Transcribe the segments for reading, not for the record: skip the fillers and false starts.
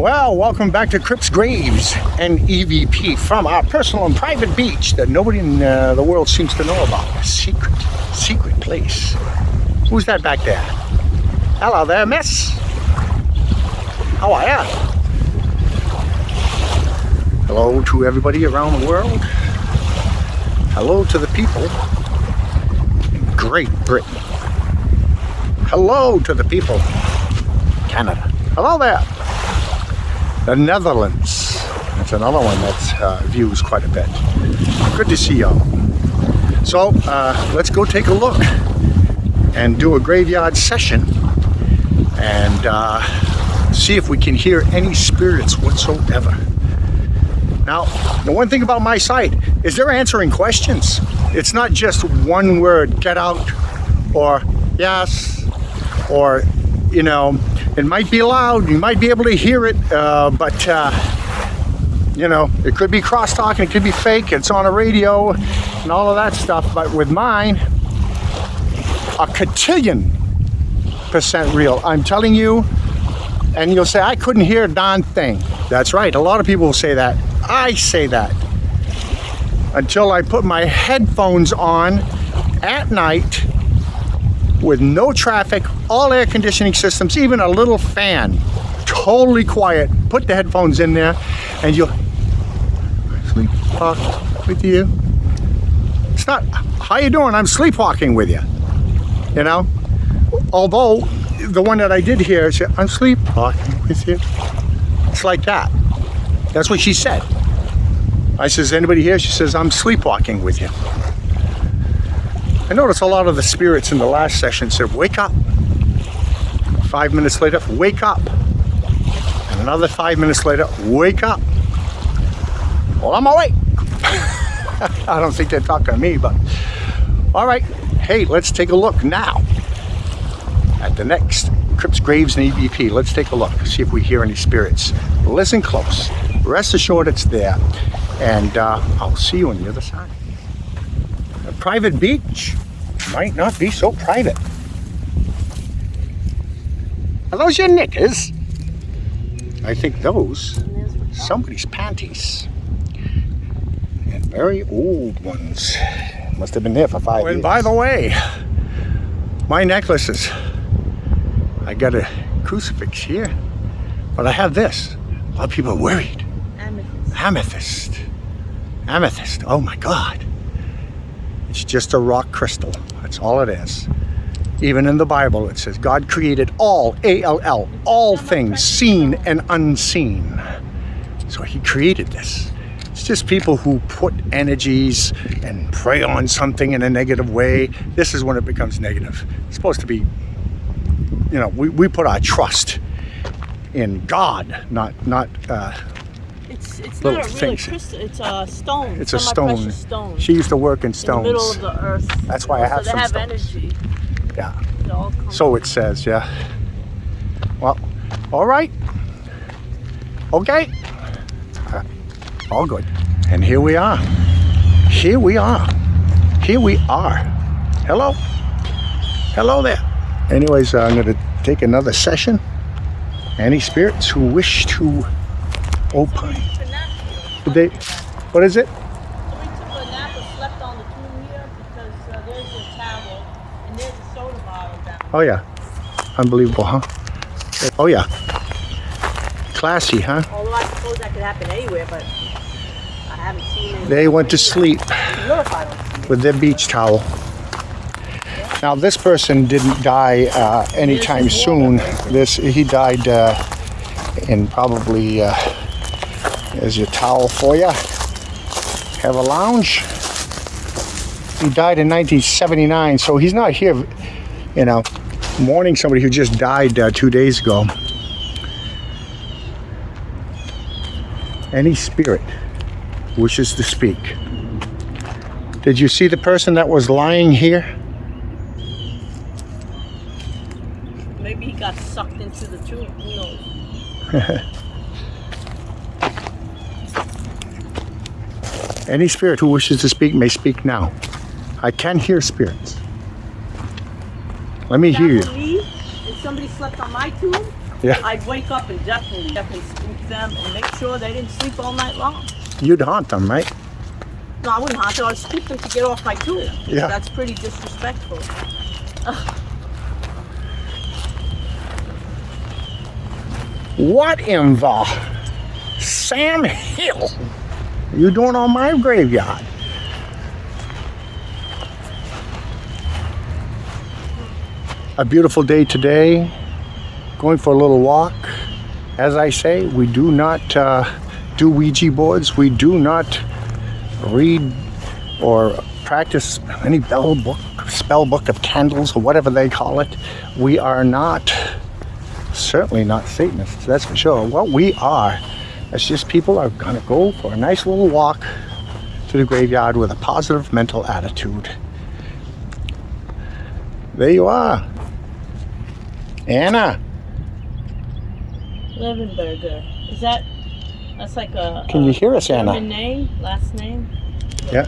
Well, welcome back to Crypts Graves and EVP from our personal and private beach that nobody in the world seems to know about. A secret place. Who's that back there? Hello there, miss. How are ya? Hello to everybody around the world. Hello to the people in Great Britain. Hello to the people in Canada. Hello there. The Netherlands. That's another one that views quite a bit. Good to see y'all. So let's go take a look and do a graveyard session and see if we can hear any spirits whatsoever. Now, the one thing about my site is they're answering questions. It's not just one word, get out, or yes, or, you know, it might be loud, you might be able to hear it, but you know, it could be crosstalk, it could be fake, it's on a radio, and all of that stuff. But with mine, a cotillion% real. I'm telling you, and you'll say, I couldn't hear a darn thing. That's right, a lot of people will say that. I say that. Until I put my headphones on at night, with no traffic, all air conditioning systems, even a little fan, totally quiet. Put the headphones in there and you'll sleepwalk with you. It's not, how you doing? I'm sleepwalking with you. You know? Although, the one that I did hear said, I'm sleepwalking with you. It's like that. That's what she said. I says, anybody here? She says, I'm sleepwalking with you. I noticed a lot of the spirits in the last session said, wake up. 5 minutes later, wake up. And another 5 minutes later, wake up. Well, I'm awake. I don't think they're talking to me, but all right. Hey, let's take a look now at the next Crypts Graves and EVP. Let's take a look, see if we hear any spirits. Listen close. Rest assured it's there. And I'll see you on the other side. A private beach might not be so private. Are those your knickers? I think those somebody's panties. And very old ones. Must have been there for 5 years. And by the way, my necklaces. I got a crucifix here, but I have this. A lot of people are worried. Amethyst. Amethyst. Oh my God. It's just a rock crystal. That's all it is. Even in the Bible, it says God created all, A-L-L, all things seen and unseen. So he created this. It's just people who put energies and prey on something in a negative way. This is when it becomes negative. It's supposed to be, you know, we put our trust in God, not It's not a real crystal, it's a stone. It's a stone. She used to work in stones. In the middle of the earth. That's why I have some stones. So they have energy. Yeah. So it says, yeah. Well, all right. Okay. All good. And here we are. Here we are. Here we are. Hello. Hello there. Anyways, I'm going to take another session. Any spirits who wish to opine. What is it? We took a nap and slept on the tomb here because there's a towel and there's a soda bottle down. Oh yeah. Unbelievable, huh? Oh yeah. Classy, huh? Although I suppose that could happen anywhere, but I haven't seen it. They went to sleep with their beach towel. Now this person didn't die anytime soon. He died in probably. There's your towel for you. Have a lounge. He died in 1979, so he's not here, you know, mourning somebody who just died 2 days ago. Any spirit wishes to speak. Did you see the person that was lying here? Maybe he got sucked into the tomb. Who knows? Any spirit who wishes to speak may speak now. I can hear spirits. Let me hear you. Me? And somebody slept on my tomb? Yeah. I'd wake up and definitely spook them and make sure they didn't sleep all night long. You'd haunt them, right? No, I wouldn't haunt them. I'd spook them to get off my tool. Yeah. That's pretty disrespectful. What in the Sam Hill are you doing on my graveyard? A beautiful day today. Going for a little walk. As I say, we do not do Ouija boards. We do not read or practice any spell book of candles or whatever they call it. We are not, certainly not Satanists, that's for sure. What we are, it's just people are going to go for a nice little walk to the graveyard with a positive mental attitude. There you are. Anna. Levenberger. Is that's like a... Can you hear us, Anna? German name? Last name? Yeah.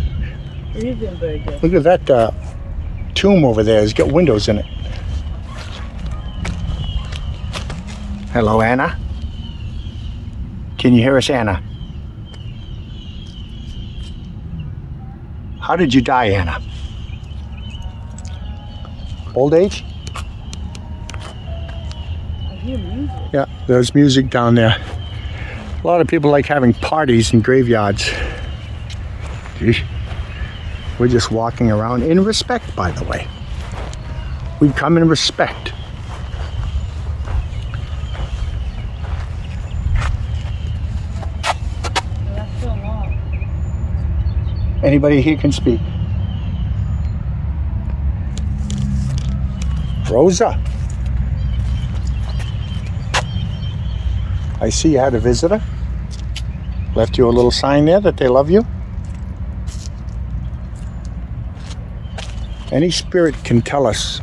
Levenberger. Look at that tomb over there. It's got windows in it. Hello, Anna. Can you hear us, Anna? How did you die, Anna? Old age? I hear music. Yeah, there's music down there. A lot of people like having parties in graveyards. Gee. We're just walking around in respect, by the way. We come in respect. That's so long. Anybody here can speak. Rosa. I see you had a visitor. Left you a little sign there that they love you. Any spirit can tell us.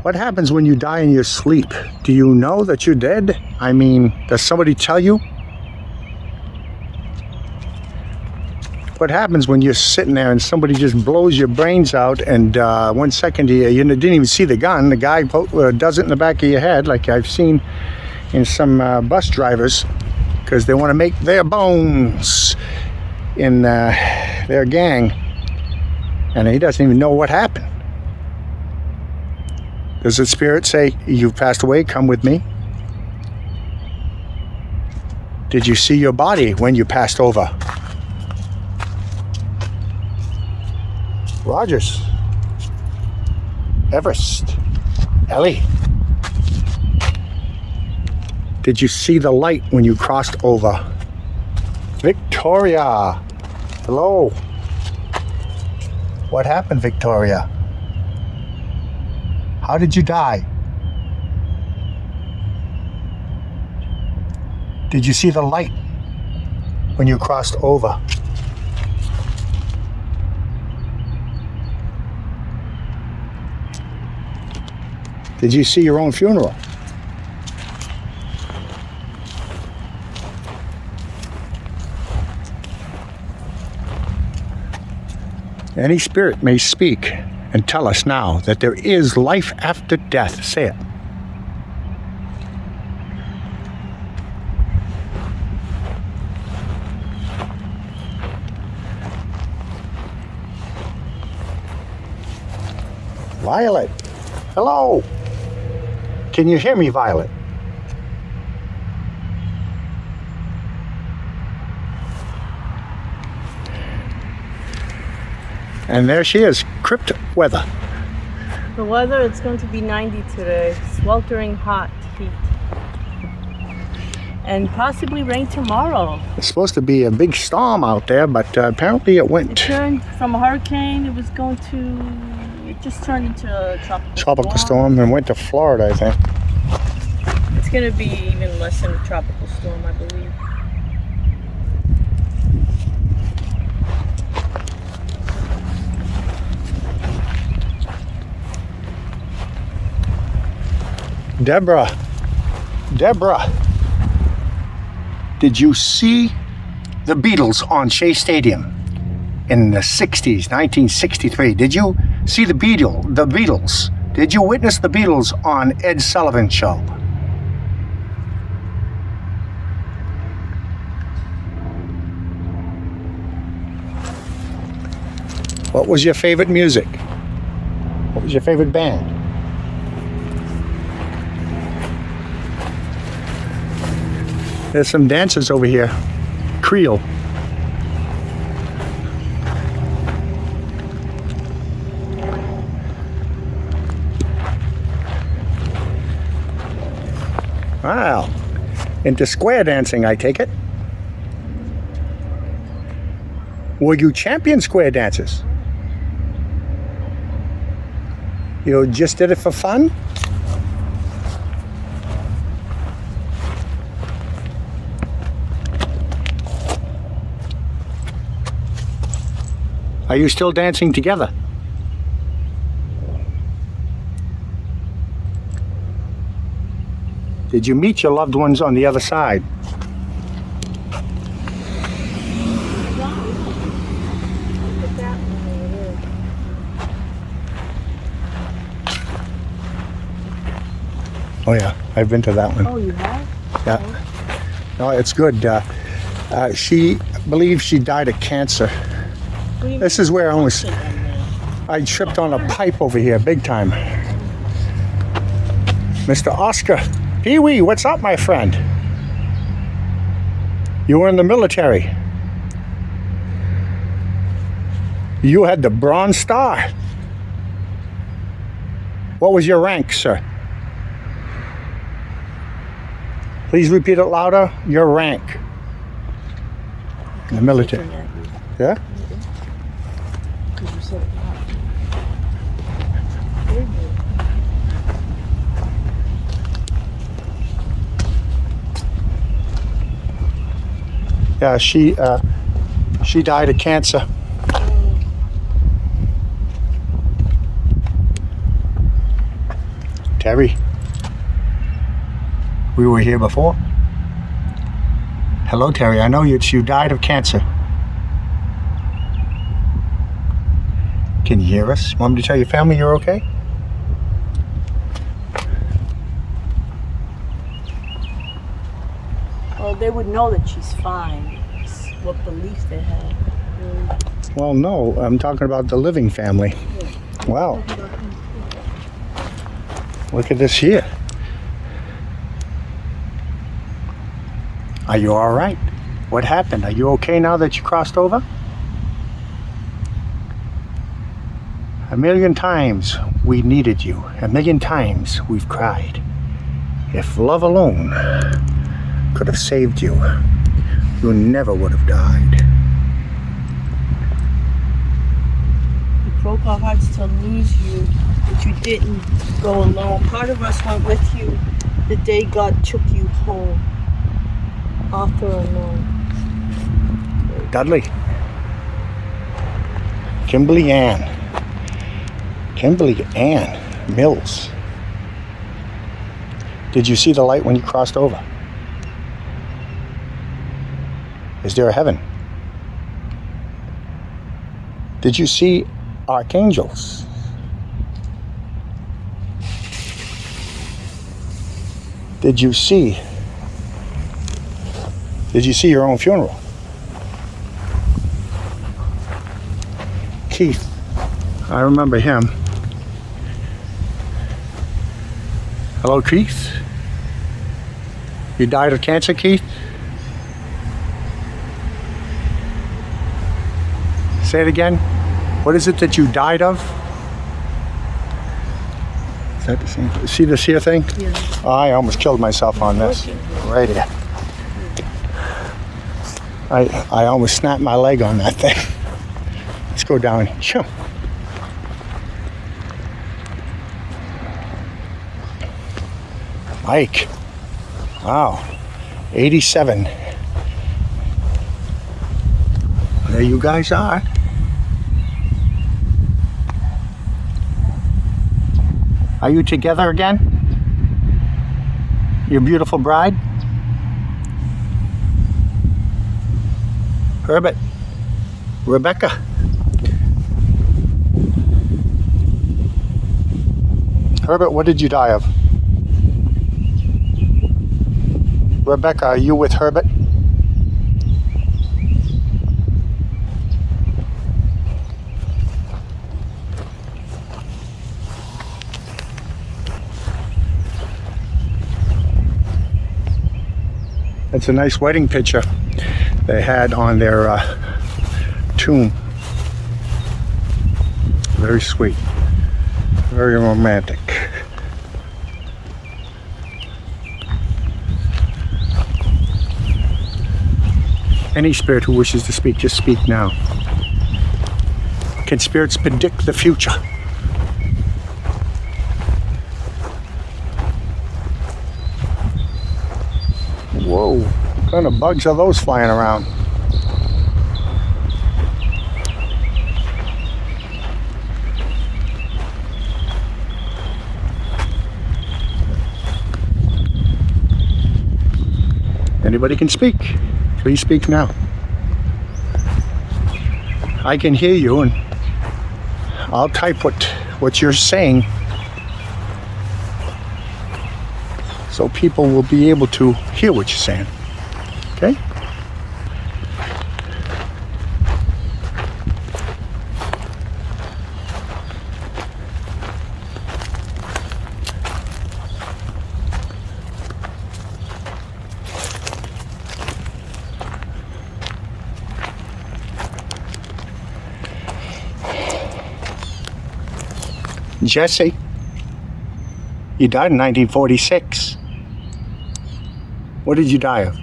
What happens when you die in your sleep? Do you know that you're dead? I mean, does somebody tell you? What happens when you're sitting there and somebody just blows your brains out and 1 second you didn't even see the gun, the guy does it in the back of your head, like I've seen in some bus drivers, because they want to make their bones in their gang, and he doesn't even know what happened. Does the spirit say, "You've passed away, come with me"? Did you see your body when you passed over? Rogers, Everest, Ellie. Did you see the light when you crossed over? Victoria, hello. What happened, Victoria? How did you die? Did you see the light when you crossed over? Did you see your own funeral? Any spirit may speak and tell us now that there is life after death. Say it. Violet, hello. Can you hear me, Violet? And there she is, crypt weather. The weather, it's going to be 90 today. Sweltering hot heat. And possibly rain tomorrow. It's supposed to be a big storm out there, but apparently it went. It turned from a hurricane, it just turned into a tropical storm and went to Florida, I think. It's going to be even less than a tropical storm, I believe. Deborah, did you see the Beatles on Shea Stadium in the 60s, 1963? Did you see the Beatles Did you witness the Beatles on Ed Sullivan's show? What was your favorite music? What was your favorite band? There's some dancers over here. Creole. Wow. Into square dancing, I take it. Were you champion square dancers? You just did it for fun? Are you still dancing together? Did you meet your loved ones on the other side? Oh yeah, I've been to that one. Oh, you have? Yeah. No, it's good. She believes she died of cancer. This is where I tripped on a pipe over here, big time. Mr. Oscar, Pee-wee, what's up, my friend? You were in the military. You had the Bronze Star. What was your rank, sir? Please repeat it louder. Your rank. In the military. Yeah? Because you said it loud. Yeah, she died of cancer. Terry, we were here before. Hello, Terry. I know you died of cancer. Can you hear us? Want me to tell your family you're okay? Well, they would know that she's fine. It's what belief they have. Well, no. I'm talking about the living family. Wow. Look at this here. Are you all right? What happened? Are you okay now that you crossed over? A million times we needed you. A million times we've cried. If love alone could have saved you, you never would have died. It broke our hearts to lose you, but you didn't go alone. Part of us went with you the day God took you home. Author alone. Dudley. Kimberly Ann Mills. Did you see the light when you crossed over? Is there a heaven? Did you see archangels? Did you see your own funeral? Keith, I remember him. Hello, Keith. You died of cancer, Keith? Say it again. What is it that you died of? Is that the same? See this here thing? Yeah. Oh, I almost killed myself on this. Right here. I almost snapped my leg on that thing. Let's go down. Shoo. Mike. Wow. 87. There you guys are. Are you together again? Your beautiful bride? Herbert. Rebecca. Herbert, what did you die of? Rebecca, are you with Herbert? It's a nice wedding picture they had on their tomb. Very sweet, very romantic. Any spirit who wishes to speak, just speak now. Can spirits predict the future? Whoa, what kind of bugs are those flying around? Anybody can speak. Please speak now. I can hear you, and I'll type what you're saying so people will be able to hear what you're saying. Okay? Jesse, you died in 1946. What did you die of?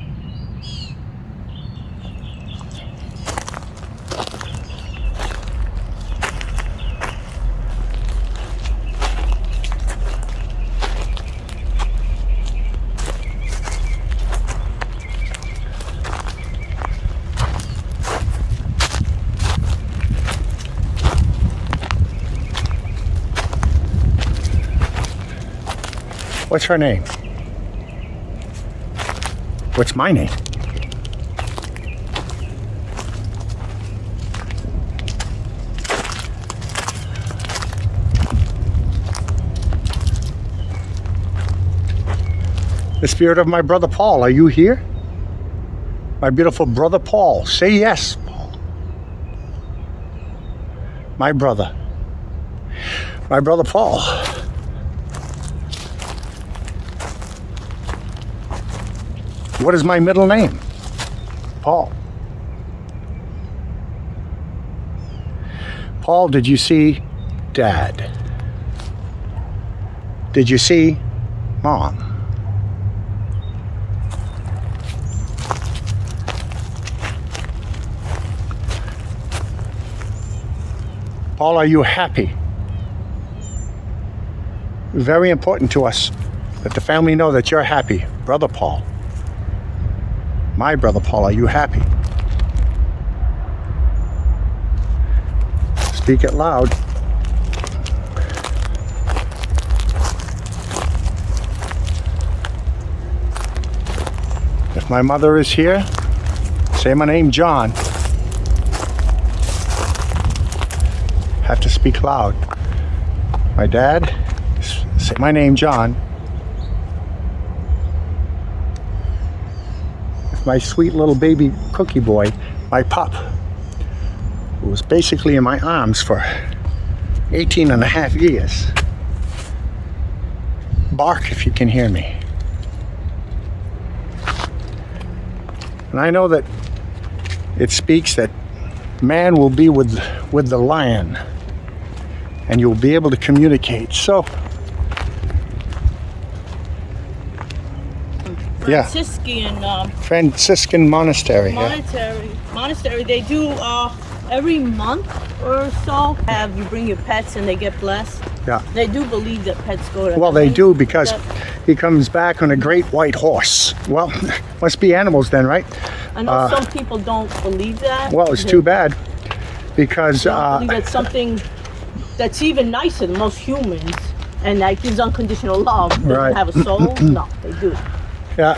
What's her name? What's my name? The spirit of my brother Paul, are you here? My beautiful brother Paul, say yes, Paul. My brother Paul. What is my middle name? Paul. Paul, did you see Dad? Did you see Mom? Paul, are you happy? Very important to us that the family know that you're happy. Brother Paul. My brother Paul, are you happy? Speak it loud. If my mother is here, say my name, John. Have to speak loud. My dad, say my name, John. My sweet little baby cookie boy, my pup, who was basically in my arms for 18 and a half years. Bark if you can hear me. And I know that it speaks that man will be with the lion, and you'll be able to communicate. So, Franciscan monastery. Monastery. They do every month or so. Have you bring your pets and they get blessed. Yeah. They do believe that pets go to. Well, they do because he comes back on a great white horse. Well, must be animals then, right? I know some people don't believe that. Well, it's too bad because I believe that's something that's even nicer than most humans, and that gives unconditional love. Doesn't Right. have a soul? No, they do. Yeah.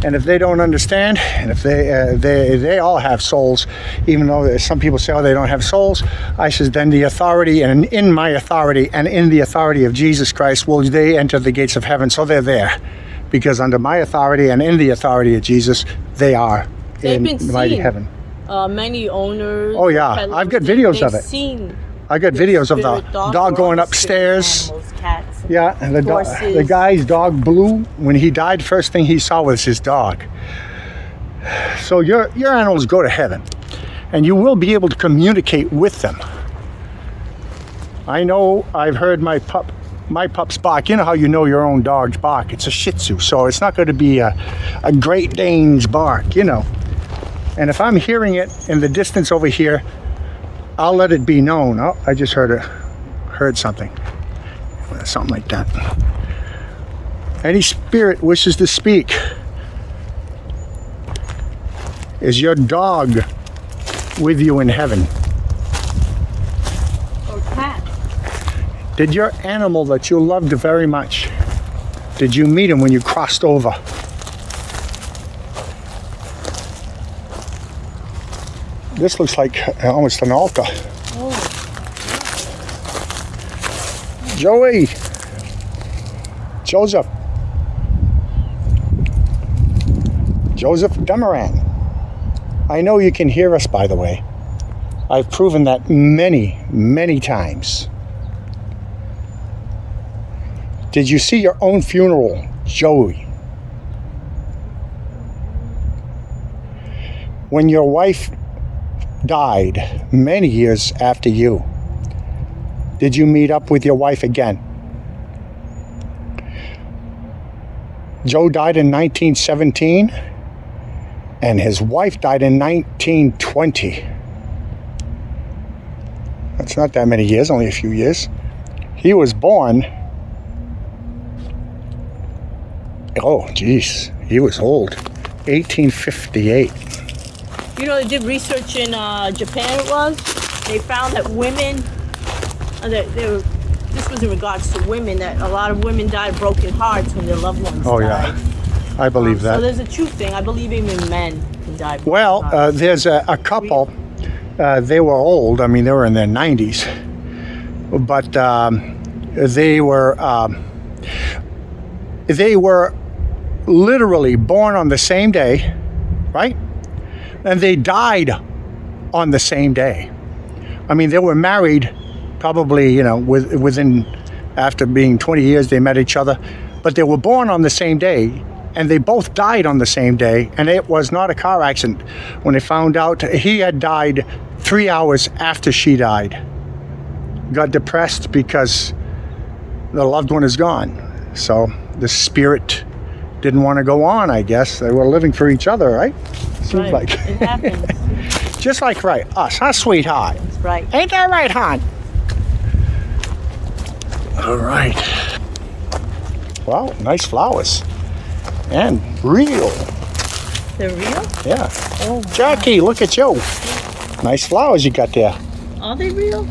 And if they don't understand, and if they all have souls, even though some people say, oh, they don't have souls, I says, then the authority, and in my authority, and in the authority of Jesus Christ, will they enter the gates of heaven. So they're there. Because under my authority and in the authority of Jesus, they are in the mighty heaven. Many owners. Oh yeah, I've got videos of it. I got videos of the dog going upstairs. Animals, cats, yeah, and the guy's dog Blue, when he died, first thing he saw was his dog. So your animals go to heaven, and you will be able to communicate with them. I know I've heard my pups bark. You know how you know your own dog's bark? It's a Shih Tzu, so it's not going to be a Great Dane's bark, you know. And if I'm hearing it in the distance over here, I'll let it be known. Oh, I just heard something. Something like that. Any spirit wishes to speak. Is your dog with you in heaven? Or cat. Did your animal that you loved very much, did you meet him when you crossed over? This looks like almost an altar. Oh. Joey. Joseph Demaran. I know you can hear us, by the way. I've proven that many, many times. Did you see your own funeral, Joey? When your wife died many years after you, did you meet up with your wife again? Joe died in 1917 and his wife died in 1920. That's not that many years, only a few years. He was born, oh geez, he was old, 1858. You know, they did research in Japan, it was. They found that women, this was in regards to women, that a lot of women died of broken hearts when their loved ones died. Yeah, I believe that. So there's a true thing. I believe even men can die of broken Well, hearts. there's a couple, they were old, I mean, they were in their 90s, but they were literally born on the same day, right? And they died on the same day. I mean, they were married probably, you know, within, after being 20 years, they met each other. But they were born on the same day, and they both died on the same day, and it was not a car accident. When they found out, he had died 3 hours after she died. Got depressed because the loved one is gone. So the spirit didn't want to go on, I guess. They were living for each other, right? Seems right. like. It happens. Just like us, huh, sweetheart? That's right. Ain't that right, hon? All right. Wow, nice flowers. And real. They're real? Yeah. Oh, Jackie, look at you. Nice flowers you got there. are they real?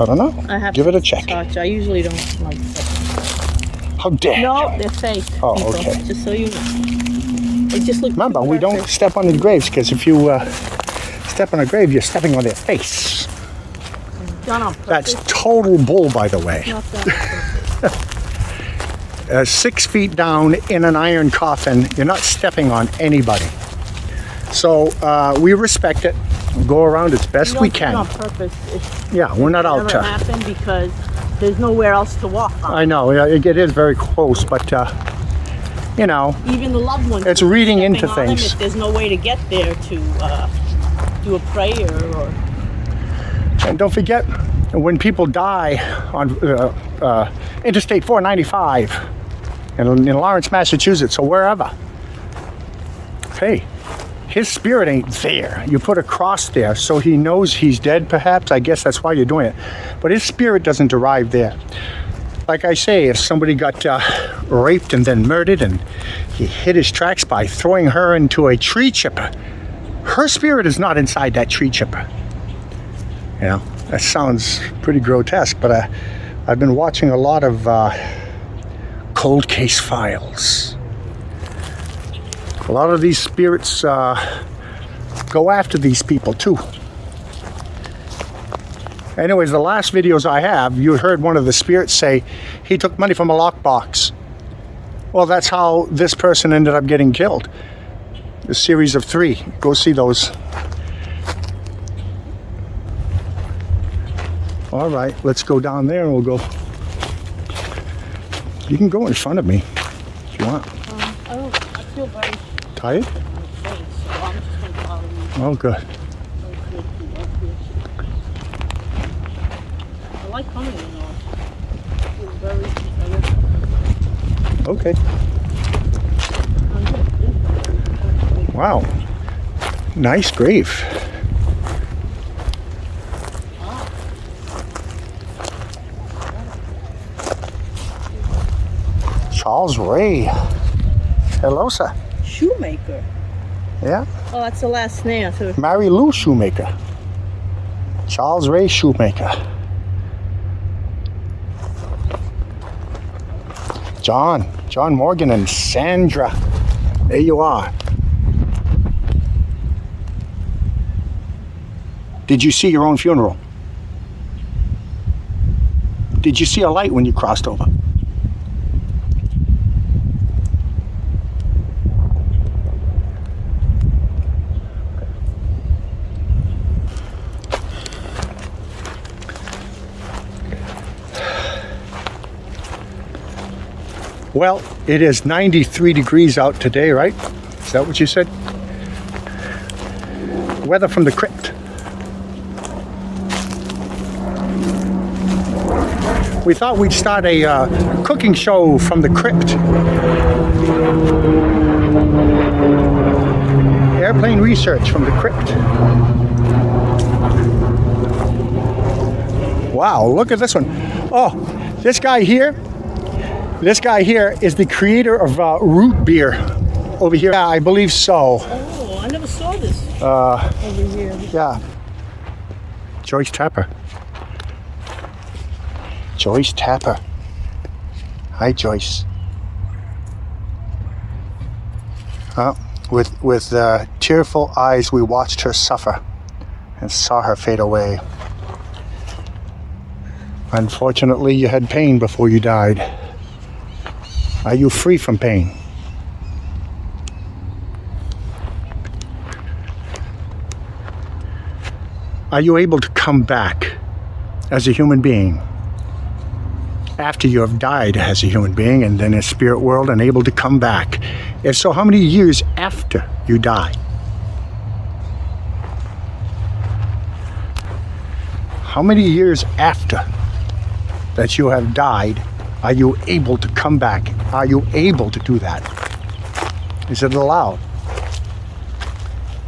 I don't know. I have Give to it a check. touch. I usually don't like that. How dare No, you? they're fake. Oh, people, okay. Just so you know. They just look. Remember, too we don't perfect. step on the graves, because if you step on a grave, you're stepping on their face. Done on purpose. That's total bull, by the way. Not that 6 feet down in an iron coffin, you're not stepping on anybody. So we respect it. Go around as best we can. On purpose. It's Yeah, we're not out never to. happened because there's nowhere else to walk on. I know, yeah, it is very close, but you know, Even the loved ones. it's reading stepping into on them things. if there's no way to get there to do a prayer or. And don't forget, when people die on Interstate 495 in Lawrence, Massachusetts, or wherever, hey, his spirit ain't there. You put a cross there so he knows he's dead, perhaps. I guess that's why you're doing it. But his spirit doesn't derive there. Like I say, if somebody got raped and then murdered and he hid his tracks by throwing her into a tree chipper, her spirit is not inside that tree chipper. You know, that sounds pretty grotesque, but I've been watching a lot of cold case files. A lot of these spirits go after these people too. Anyways, the last videos I have, you heard one of the spirits say he took money from a lockbox. Well, that's how this person ended up getting killed. A series of 3. Go see those. All right, let's go down there and we'll go. You can go in front of me if you want. I feel very Tired? face, so I'm just going to follow you. Oh, good. I like coming in though. It's very Okay. Wow. Nice grave. Charles Ray. Hello, sir. Shoemaker. Yeah. Oh, that's the last name. So Mary Lou Shoemaker. Charles Ray Shoemaker. John Morgan and Sandra. There you are. Did you see your own funeral? Did you see a light when you crossed over? Well, it is 93 degrees out today, right? Is that what you said? Weather from the crypt. We thought we'd start a cooking show from the crypt. Airplane research from the crypt. Wow, look at this one. Oh, this guy here is the creator of root beer over here. Yeah, I believe so. oh, I never saw this over here. Yeah. Joyce Tapper. Joyce Tapper. Hi, Joyce. With tearful eyes, we watched her suffer and saw her fade away. Unfortunately, you had pain before you died. Are you free from pain? Are you able to come back as a human being after you have died as a human being and then in a spirit world and able to come back? If so, how many years after you die? How many years after that you have died are you able to come back? Are you able to do that? Is it allowed?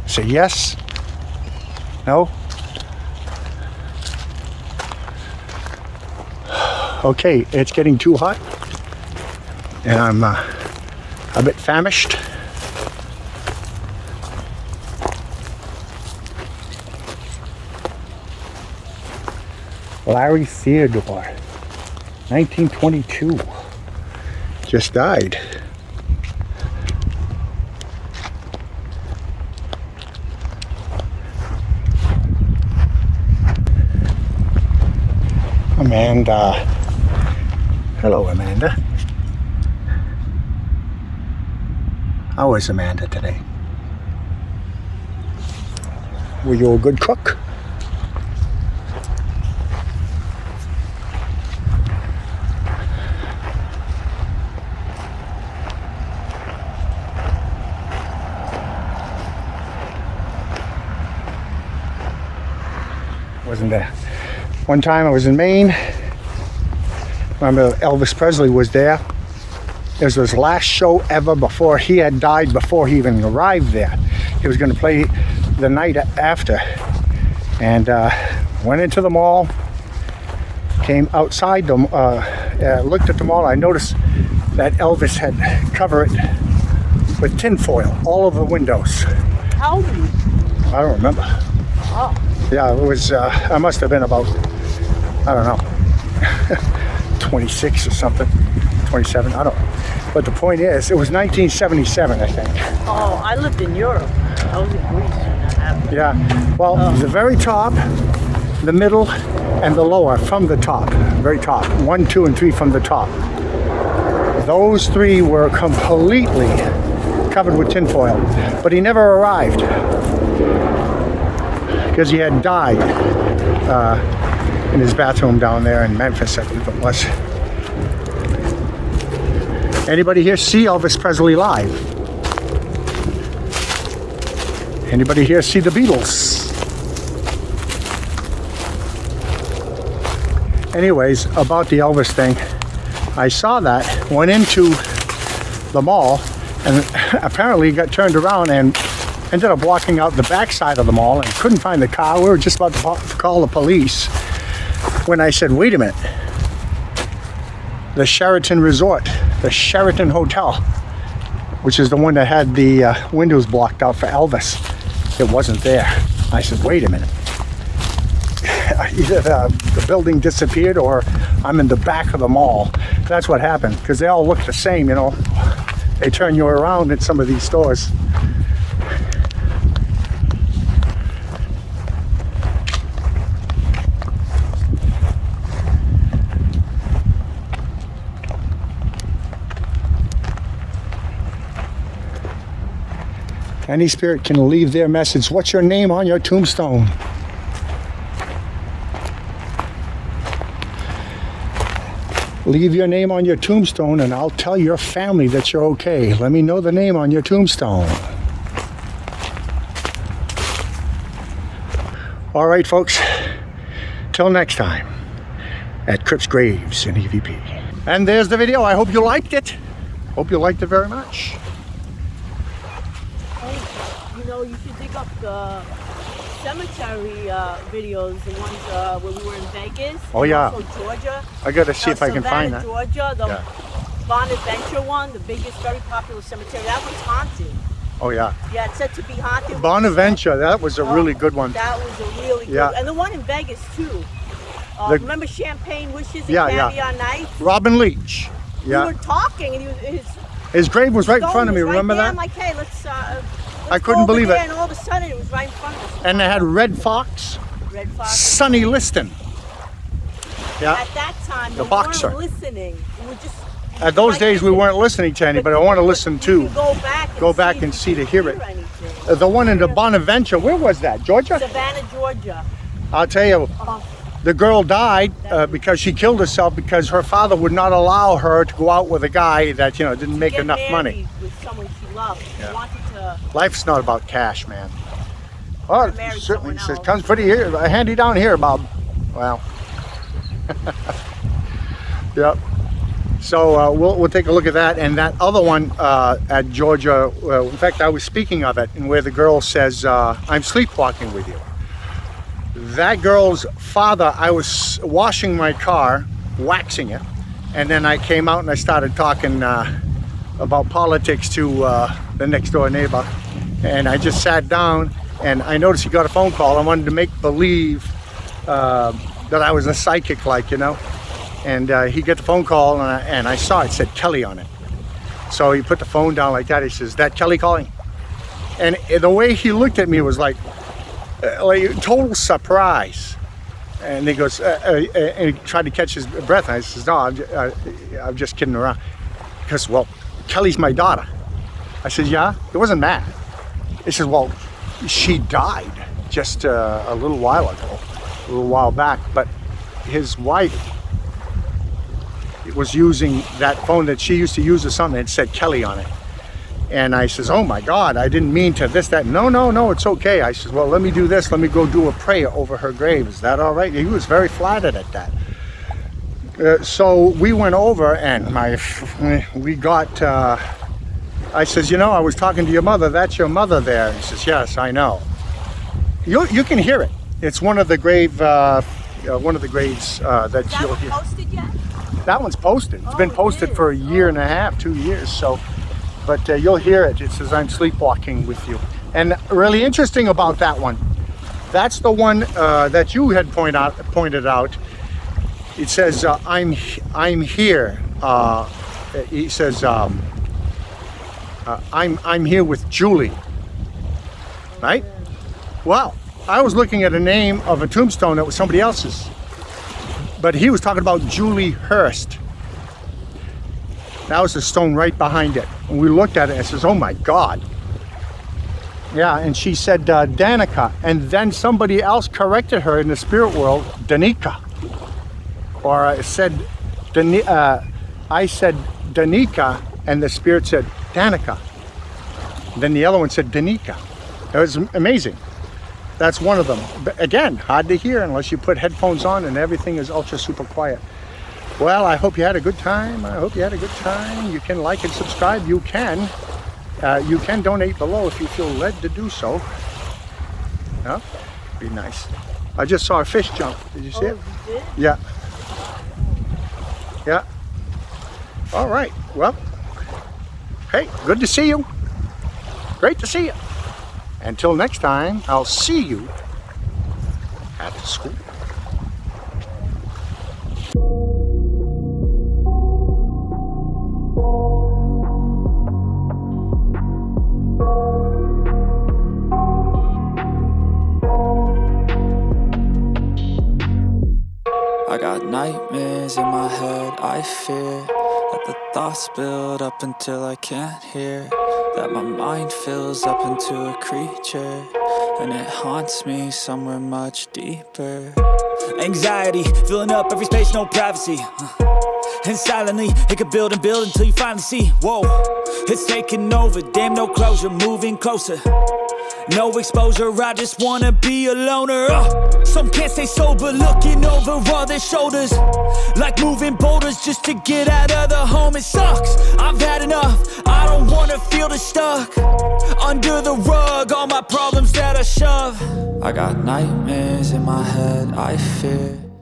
Say yes? No? Okay, it's getting too hot and I'm a bit famished. Larry Theodore, 1922, just died. Amanda. Hello, Amanda. How was Amanda today? Were you a good cook? Wasn't there? One time I was in Maine. Remember Elvis Presley was there. It was his last show ever before he had died, before he even arrived there. He was going to play the night after. And went into the mall, came outside, looked at the mall. I noticed that Elvis had covered it with tinfoil all over the windows. How old are you? I don't remember. Oh. Yeah, it was, I must have been about, I don't know, 26 or something. 27, I don't know. But the point is, it was 1977, I think. Oh, I lived in Europe. I was in Greece when that happened. Yeah, well, the very top, the middle, and the lower from the top. Very top. 1, 2, and 3 from the top. Those 3 were completely covered with tinfoil. But he never arrived. Because he had died in his bathroom down there in Memphis, I believe it was. Anybody here see Elvis Presley live? Anybody here see the Beatles? Anyways, about the Elvis thing, I saw that, went into the mall, and apparently got turned around and ended up walking out the back side of the mall and couldn't find the car. We were just about to call the police when I said, wait a minute. The Sheraton Resort, the Sheraton Hotel, which is the one that had the windows blocked out for Elvis, it wasn't there. I said, wait a minute. Either the building disappeared or I'm in the back of the mall. That's what happened, because they all look the same, you know. They turn you around at some of these stores. Any spirit can leave their message. What's your name on your tombstone? Leave your name on your tombstone and I'll tell your family that you're okay. Let me know the name on your tombstone. All right, folks. Till next time at Crypts Graves in EVP. And there's the video. I hope you liked it. Hope you liked it very much. You know, you should dig up the cemetery videos, the ones where we were in Vegas. Oh, yeah. Also Georgia. I gotta see if I can find that. Georgia, the Bonaventure one, the biggest, very popular cemetery. That one's haunted. Oh, yeah. Yeah, it's said to be haunted. Bonaventure, that was a really good one. That was a really good one. And the one in Vegas, too. Remember Champagne Wishes and Caviar Nights? Robin Leach. Yeah. We were talking and he was, his grave was right in front of me, remember that? I'm like, hey, let's I couldn't believe it. And all of a sudden it was right in front of us. And they had Red Fox. Red Fox. Sonny Liston. Yeah. At that time, the we boxer. weren't listening. We were just. At those days, we weren't listening to anybody. I want to listen to. Go back and see to hear it. The one in the Bonaventure, where was that? Georgia? Savannah, Georgia. I'll tell you, the girl died because she killed herself because her father would not allow her to go out with a guy that, you know, didn't make enough money. With someone she loved. She wanted to. Life's not about cash, man. Oh, certainly it comes pretty handy down here, Bob. Wow. Yep. So we'll take a look at that, and that other one at Georgia. In fact, I was speaking of it, and where the girl says, "I'm sleepwalking with you." That girl's father. I was washing my car, waxing it, and then I came out and I started talking about politics to the next door neighbor, and I just sat down, and I noticed he got a phone call. I wanted to make believe that I was a psychic, like, you know. And he got the phone call, and I saw it said Kelly on it. So he put the phone down like that. He says, "That Kelly calling?" And the way he looked at me was like total surprise. And he goes, and he tried to catch his breath. And I says, "No, I'm just kidding around." Because, well, Kelly's my daughter. I said, "Yeah." It wasn't that. He says, "Well, she died just a little while ago, a little while back, but his wife was using that phone that she used to use or something. It said Kelly on it." And I says, "Oh my God, I didn't mean to this, that." No, it's okay. I says, "Well, let me do this. Let me go do a prayer over her grave. Is that all right?" He was very flattered at that. So we went over and we got, I says, "You know, I was talking to your mother. That's your mother there." He says, "Yes, I know." You can hear it. It's one of the graves that you'll hear. Posted yet? That one's posted. It's been posted for a year and a half, 2 years. So, but you'll hear it. It says, "I'm sleepwalking with you." And really interesting about that one, that's the one that you had pointed out. It says, I'm here. he says, I'm here with Julie, right? Well, I was looking at a name of a tombstone that was somebody else's, but he was talking about Julie Hurst. That was the stone right behind it. And we looked at it and says, oh my God. Yeah, and she said Danica, and then somebody else corrected her in the spirit world, Danica. Or I said Danica, and the spirit said Danica. Then the other one said Danica. It was amazing. That's one of them. But again, hard to hear unless you put headphones on and everything is ultra super quiet. Well, I hope you had a good time. You can like and subscribe. You can donate below if you feel led to do so. Yeah, be nice. I just saw a fish jump. Did you see it? You did? Yeah. Yeah. All right. Well, hey, good to see you. Great to see you. Until next time, I'll see you at the school. I got nightmares in my head, I fear that the thoughts build up until I can't hear, that my mind fills up into a creature, and it haunts me somewhere much deeper. Anxiety, filling up every space, no privacy, and silently, it could build and build until you finally see, whoa, it's taking over, damn no closure, moving closer. No exposure, I just wanna be a loner. Some can't stay sober, looking over all their shoulders, like moving boulders just to get out of the home. It sucks, I've had enough, I don't wanna feel the stuck under the rug, all my problems that I shove. I got nightmares in my head, I fear